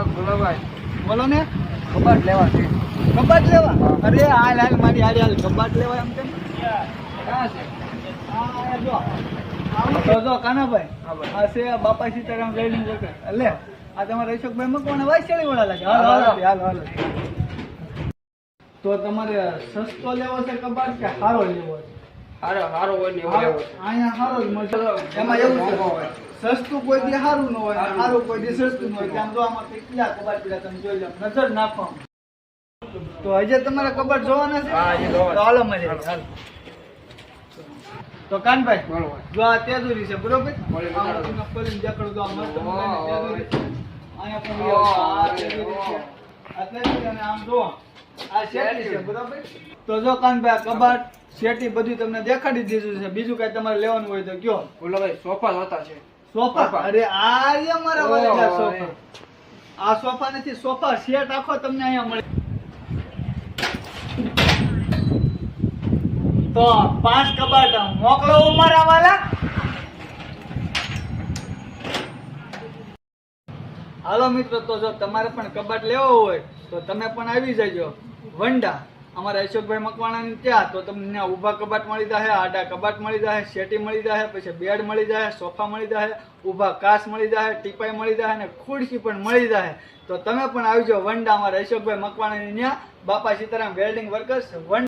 બોલો ભાઈ. બોલો ને. કબાટ લેવા છે. કબાટ લેવા? હા. અરે હાલ હાલ મારી હાલ હાલ કબાટ લેવા એમ કેમ? ક્યાં છે? આ જો આવું જો કાનાભાઈ. હા ભાઈ. આ છે બાપા સીતારામ વેલ્ડિંગ વર્કર. લે આ તમારા અશોકભાઈ મકવાણા વાયસળી વાળા લાગે. હાલો હાલો હાલો હાલો. તો તમારે સસ્તો લેવો છે કબાટ કે સારો લેવો છે? હારો હોય ને એવું લેવું છે. અહીંયા સારો જ મળશે. એમાં એવું છે સસ્તું કોઈ દી સારું ન હોય ને સારું કોઈ દી સસ્તું ન હોય. ત્યાં જો આમાં કેટલા કબાટ પીડા તમે જોઈ લો, નજર નાખો. તો હજે તમારે કબાટ જોવાના છે? હા, હજી જોવાના. તો હાલો મળી હાલ. તો કાનભાઈ બોલો ભાઈ. જો આ તેજુરી છે બરોબર? બોલો, આ બતાડો. તમને ખોલીને દેખાડું તો આ મસ્ત મજાની તેજુરી છે. અહીંયા પણ ઓહ. આ તેજુરી છે. આ તેજુરી અને આમ જો આ શેટી છે બરોબર? તો જો કાનભાઈ આ કબાટ શેટી બધું તમને દેખાડી દીધું છે. બીજું કઈ તમારે લેવાનું હોય તો કયો. બોલો ભાઈ, સોફા જોતા છે. સોફા? સોફા. અરે આ રે મારા વાળા ઓહ, સોફા. આ સોફા નથી, સોફા સેટ આખો તમને અહીંયા મળે. તો 5 કબાટ મોકલો મારા વાલા. હાલો મિત્રો, તો જો તમારે પણ કબાટ લેવો હોય તો તમે પણ આવી જજો વંડા અમારા અશોકભાઈ મકવાણાની ત્યાં. તો તમને ત્યાં ઊભા કબાટ મળી જાય, આડા કબાટ મળી જાય, શેટી મળી જાય, પછી બેડ મળી જાય, સોફા મળી જાય, ઊભા કાચ મળી જાય, ટીપાઈ મળી જાય અને ખુરશી પણ મળી જાય. તો તમે પણ આવી જાઓ વંડા અમારા અશોકભાઈ મકવાણાની ત્યાં, બાપા સીતારામ વેલ્ડિંગ વર્કર્સ વંડા.